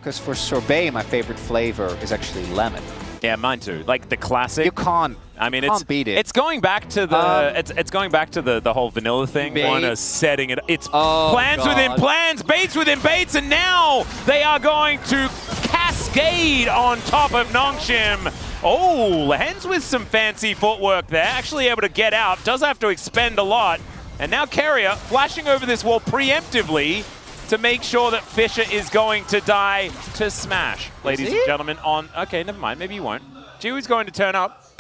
Because for sorbet, my favorite flavor is actually lemon. Yeah, mine too. Like the classic. You can't. I mean, Can't beat it. It's going back to the it's going back to the whole vanilla thing. One is setting it. It's plans within plans, baits within baits, and now they are going to cascade on top of Nongshim. Oh, Lehens with some fancy footwork there, actually able to get out. Does have to expend a lot, and now Carrier flashing over this wall preemptively to make sure that Fisher is going to die to Smash, ladies and gentlemen. Okay, never mind. Maybe you won't. Jiwoo's going to turn up.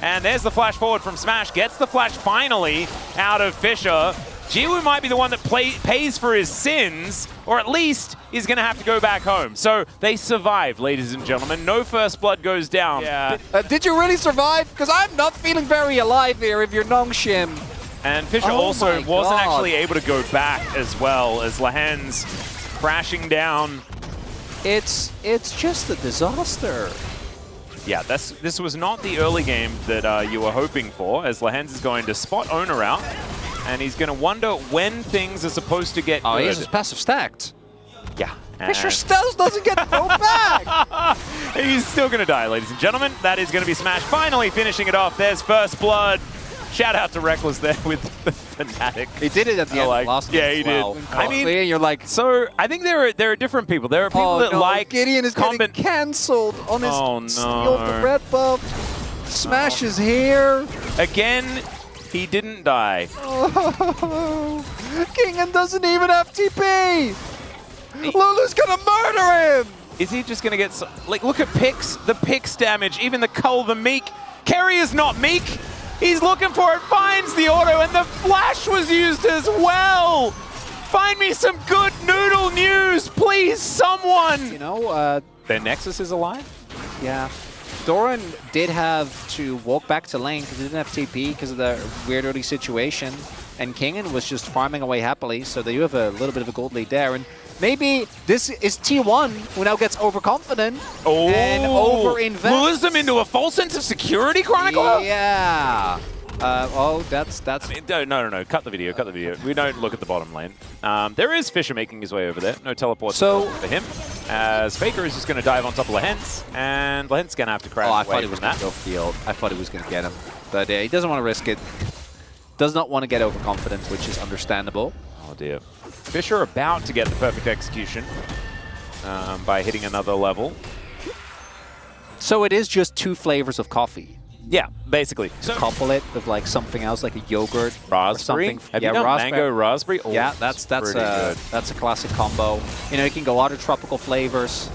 And there's the flash forward from Smash. Gets the flash finally out of Fisher. Jiwoo might be the one that pays for his sins, or at least is going to have to go back home. So they survive, ladies and gentlemen. No first blood goes down. Yeah. Did you really survive? Because I'm not feeling very alive here if you're Nongshim. And Fisher also wasn't actually able to go back as well as Lehens crashing down. It's just a disaster. Yeah, this was not the early game that you were hoping for, as Lehens is going to spot Owner out, and he's going to wonder when things are supposed to get good. He has his passive stacked. Yeah. Fisher still doesn't get to go back! He's still going to die, ladies and gentlemen. That is going to be Smash finally finishing it off. There's first blood. Shout out to Reckless there with the Fnatic. He did it at the end of last game. Yeah, he did. I mean, you're like, so I think there are different people. There are people that like Gideon is getting cancelled on his steal the red buff. Smash is here. Again, he didn't die. Oh, Kingen doesn't even have TP. Lulu's gonna murder him. Is he just gonna get like? Look at Pix, the Pix damage, even the Cull, the Meek. Carry is not Meek. He's looking for it, finds the auto, and the flash was used as well! Find me some good noodle news, please, someone! You know, their Nexus is alive? Yeah. Doran did have to walk back to lane because he didn't have TP because of the weird early situation. And Kingen was just farming away happily, so they do have a little bit of a gold lead there. And maybe this is T1 who now gets overconfident and over-invests. Lures them into a false sense of security, Chronicler? Yeah. That's... I mean, no. Cut the video, cut the video. We don't look at the bottom lane. There is Fisher making his way over there. No teleport for him. As Faker is just going to dive on top of Lehens, and Lehens going to have to crash I thought he was going to go for the ult. I thought he was going to get him. But he doesn't want to risk it. Does not want to get overconfident, which is understandable. Oh dear. Fisher about to get the perfect execution by hitting another level. So it is just 2 flavors of coffee. Yeah, basically. So couple it with like something else, like a yogurt, raspberry. Or something. Have you done mango raspberry? Oh, yeah, that's a classic combo. You know, you can go other tropical flavors.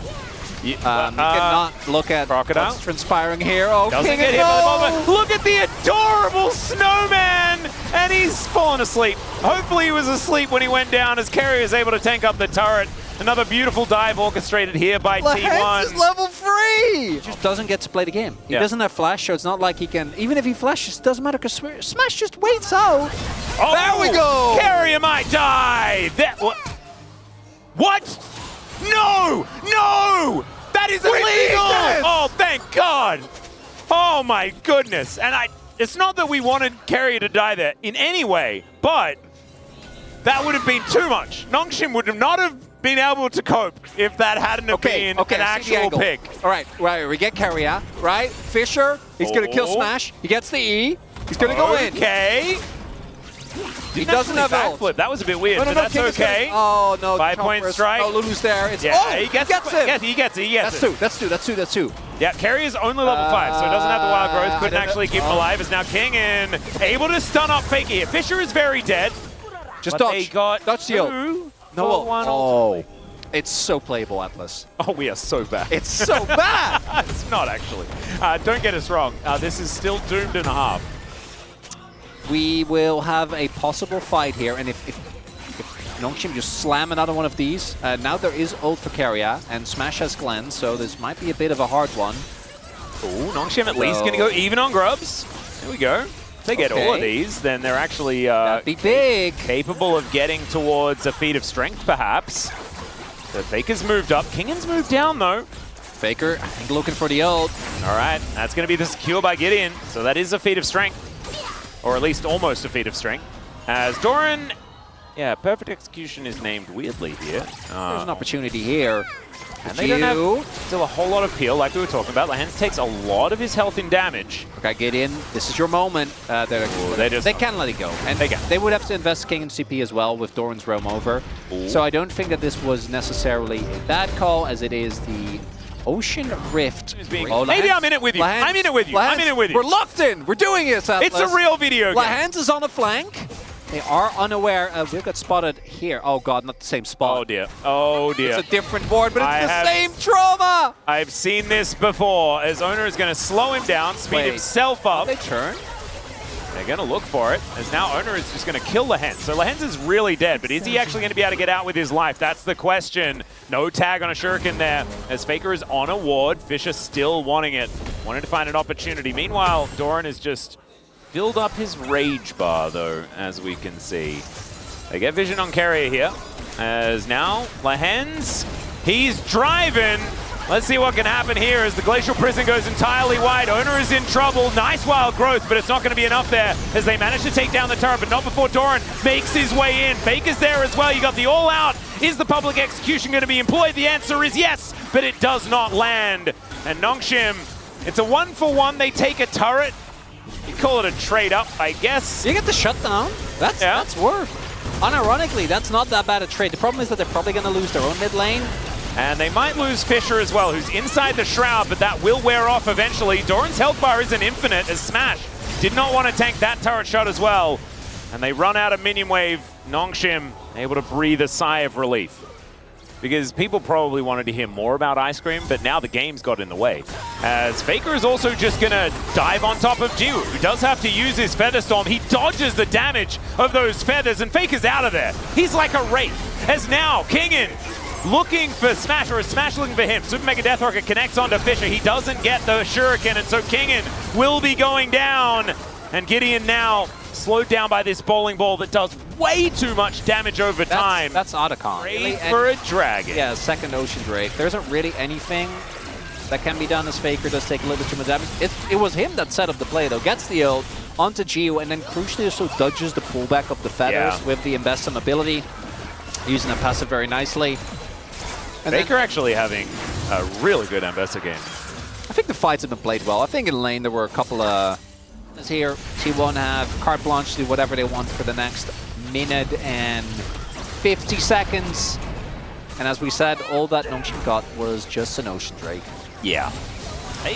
You cannot look at Crocodile what's transpiring here. Oh, doesn't get hit by the moment. Look at the adorable snowman, and he's fallen asleep. Hopefully he was asleep when he went down, as Carrier is able to tank up the turret. Another beautiful dive orchestrated here by T1. Is level 3! He just doesn't get to play the game. He doesn't have flash, so it's not like he can... Even if he flashes, it doesn't matter, because Smash just waits out. Oh, there we go! Carrier might die! What? No! No! That is illegal! Oh, thank God! Oh my goodness! And it's not that we wanted Carrier to die there in any way, but that would have been too much. Nongshim would not have been able to cope if that hadn't have been an actual pick. All right, we get Carrier, right? Fisher, he's going to kill Smash. He gets the E. He's going to go in. Okay. He doesn't have backflip. That was a bit weird, but that's okay. Oh, no. 5-point strike. Oh, Lulu's there. He gets it. He gets it. That's two. Yeah, Carrier's only level 5, so it doesn't have the wild growth. Couldn't actually keep him alive. Is now Kingen able to stun up Faker here. Fisher is very dead. Just dodge. Dodge the ult. No. It's so playable, Atlas. Oh, we are so bad. It's so bad! It's not, actually. Don't get us wrong. This is still doomed and a half. We will have a possible fight here, and if Nongshim just slam another one of these, now there is ult for Carrier, and Smash has Glenn, so this might be a bit of a hard one. Ooh, Nongshim at least going to go even on grubs. There we go. If they get all of these, then they're actually be big. Capable of getting towards a feat of strength, perhaps. So Faker's moved up. Kingen's moved down, though. Faker, I think, looking for the ult. All right, that's going to be the secure by Gideon. So that is a feat of strength. Or at least almost a feat of strength. As Doran Yeah, perfect execution is named weirdly here. There's an opportunity here. And they don't have still a whole lot of peel, like we were talking about. Lehens takes a lot of his health in damage. Okay, get in. This is your moment. They can let it go. And they would have to invest King and CP as well with Doran's roam over. Ooh. So I don't think that this was necessarily a bad call, as it is the Ocean Rift. Maybe I'm in it with you. I'm in it with you. I'm in it with you. We're locked in. We're doing it, Atlas. It's a real video game. Lehens is on a flank. They are unaware of. They got spotted here. Oh god, not the same spot. Oh dear. Oh dear. It's a different board, but it's the same trauma. I've seen this before. As Owner is going to slow him down, speed himself up. They turn. They're going to look for it, as now Owner is just going to kill Lehens. So Lehens is really dead, but is he actually going to be able to get out with his life? That's the question. No tag on a Shuriken there, as Faker is on a ward. Fisher still wanting it, wanting to find an opportunity. Meanwhile, Doran is just filled up his rage bar, though, as we can see. They get vision on Carrier here, as now Lehens, he's driving. Let's see what can happen here as the Glacial Prison goes entirely wide. Owner is in trouble. Nice wild growth, but it's not going to be enough there as they manage to take down the turret, but not before Doran makes his way in. Faker's there as well. You got the all-out. Is the public execution going to be employed? The answer is yes, but it does not land. And Nongshim, it's a 1-for-1. They take a turret. You call it a trade-up, I guess. You get the shutdown. That's worth. Unironically, that's not that bad a trade. The problem is that they're probably going to lose their own mid lane. And they might lose Fisher as well, who's inside the Shroud, but that will wear off eventually. Doran's health bar isn't infinite, as Smash did not want to tank that turret shot as well. And they run out of minion wave. Nongshim able to breathe a sigh of relief, because people probably wanted to hear more about Ice Cream, but now the game's got in the way. As Faker is also just going to dive on top of Jiwoo, who does have to use his Feather Storm. He dodges the damage of those feathers, and Faker's out of there. He's like a wraith. As now, Kingin looking for Smash, or is Smash looking for him? Super Mega Death Rocket connects onto Fisher. He doesn't get the Shuriken, and so Kingin will be going down. And Gideon now slowed down by this bowling ball that does way too much damage over time. That's Otacon. Great for a dragon. Yeah, second Ocean Drake. There isn't really anything that can be done as Faker does take a little bit too much damage. It was him that set up the play, though. Gets the ult onto Jiwoo, and then crucially also dodges the pullback of the feathers with the Investum ability, using that passive very nicely. And Faker actually having a really good Ambessa game. I think the fights have been played well. I think in lane there were a couple of... Here, T1 have carte blanche to do whatever they want for the next minute and 50 seconds. And as we said, all that Nongshim got was just an Ocean Drake. Yeah. Hey,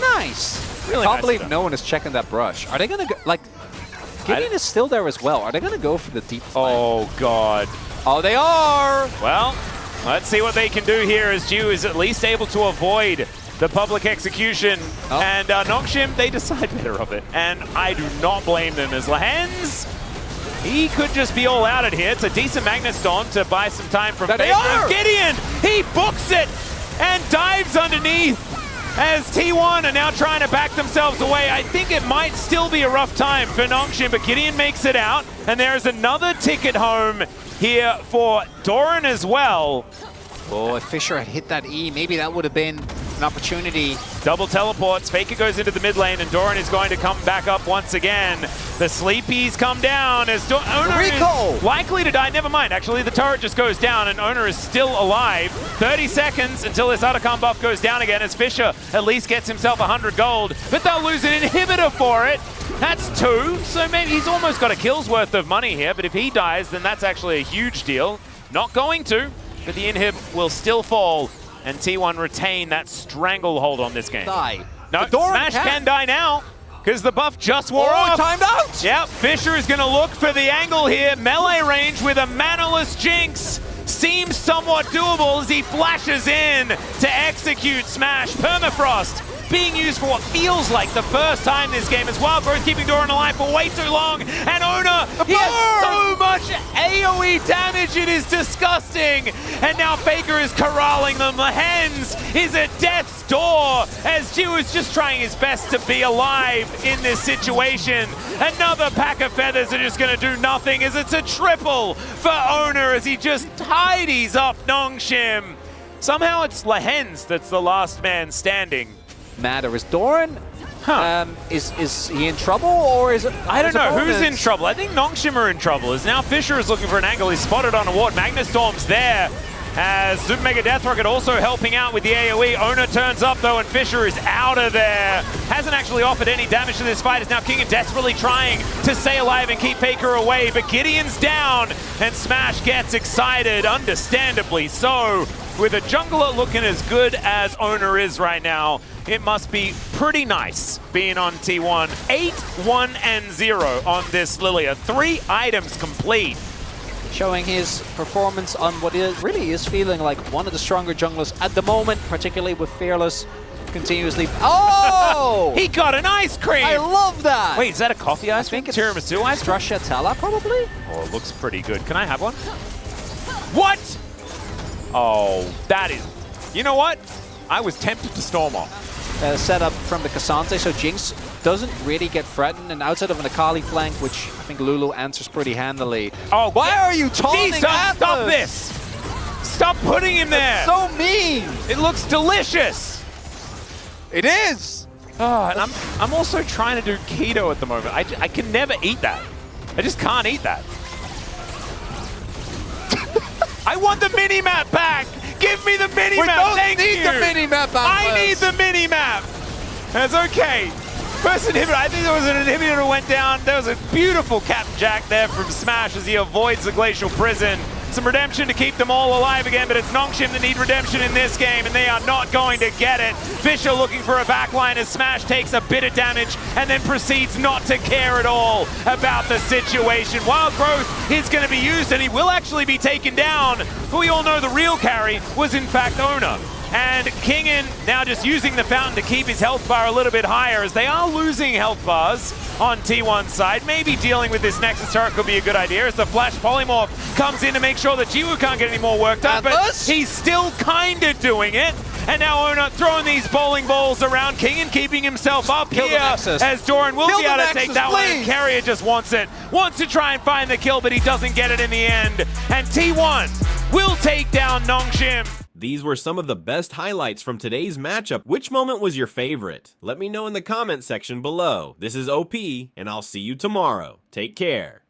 nice. Really I can't believe no one is checking that brush. Are they going to go... Like, Gideon is still there as well. Are they going to go for the deep flame? Oh, God. Oh, they are! Well, let's see what they can do here, as Jiwoo is at least able to avoid the public execution. And Nongshim, they decide better of it. And I do not blame them, as Lehens, he could just be all out at here. It's a decent Magnet Storm to buy some time from Faker. Gideon, he books it and dives underneath, as T1 are now trying to back themselves away. I think it might still be a rough time for Nongshim, but Gideon makes it out. And there is another ticket home here for Doran as well. Oh, if Fisher had hit that E, maybe that would have been an opportunity. Double teleports. Faker goes into the mid lane, and Doran is going to come back up once again. The Sleepies come down as Owner is likely to die. Never mind. Actually, the turret just goes down, and Owner is still alive. 30 seconds until this Otacon buff goes down again, as Fisher at least gets himself 100 gold. But they'll lose an inhibitor for it. That's 2, so maybe he's almost got a kill's worth of money here. But if he dies, then that's actually a huge deal. Not going to, but the inhib will still fall. And T1 retain that stranglehold on this game. Die. No, Smash can die now, because the buff just wore off. Timed out! Yep, Fisher is going to look for the angle here. Melee range with a manaless Jinx seems somewhat doable as he flashes in to execute Smash. Permafrost being used for what feels like the first time this game as Wild Growth keeping Doran alive for way too long. And Owner, he has so much AoE damage, it is disgusting. And now Faker is corralling them. Lehens is at death's door as Jiwoo is just trying his best to be alive in this situation. Another pack of feathers are just going to do nothing, as it's a triple for Owner as he just tidies up Nongshim. Somehow it's Lehens that's the last man standing. Matter is Doran Is he in trouble, or is it? I don't know who's in trouble. I think Nongshim are in trouble. As now Fisher is looking for an angle. He's spotted on a ward. Magnastorm's there. As Super Mega Death Rocket also helping out with the AoE. Ona turns up though, and Fisher is out of there. Hasn't actually offered any damage to this fight, as now King and desperately trying to stay alive and keep Faker away. But Gideon's down, and Smash gets excited, understandably so. With a jungler looking as good as Ona is right now, it must be pretty nice being on T1. 8-1-0 on this Lilia. 3 items complete. Showing his performance on what is really is feeling like one of the stronger junglers at the moment, particularly with Fearless continuously. Oh! He got an ice cream! I love that! Wait, is that a coffee ice cream? I think it's tiramisu ice cream? Stracciatella, probably? Oh, it looks pretty good. Can I have one? What? Oh, that is... You know what? I was tempted to storm off. Set up from the Cassante, so Jinx doesn't really get threatened, and outside of an Akali flank, which I think Lulu answers pretty handily. Oh, why are you taunting Atlas? Stop this! Stop putting him there! That's so mean! It looks delicious! It is! Oh, and I'm also trying to do keto at the moment. I can never eat that. I just can't eat that. I want the mini-map back! Give me the mini-map, thank you! We don't need the mini-map, I need the mini-map! That's okay. First inhibitor, I think there was an inhibitor that went down. There was a beautiful Captain Jack there from Smash as he avoids the Glacial Prison. Some redemption to keep them all alive again, but it's Nongshim that need redemption in this game, and they are not going to get it. Fisher looking for a backline as Smash takes a bit of damage and then proceeds not to care at all about the situation. Wild Growth is going to be used, and he will actually be taken down. But we all know the real carry was in fact Ona. And Kingen now just using the fountain to keep his health bar a little bit higher, as they are losing health bars on T1's side. Maybe dealing with this Nexus turret could be a good idea, as the Flash Polymorph comes in to make sure that Jiwoo can't get any more worked up, but he's still kind of doing it. And now Ona throwing these bowling balls around Kingen, keeping himself up here, as Doran will be able to take that one, and Carrier just wants to try and find the kill, but he doesn't get it in the end. And T1 will take down Nongshim. These were some of the best highlights from today's matchup. Which moment was your favorite? Let me know in the comment section below. This is OP, and I'll see you tomorrow. Take care.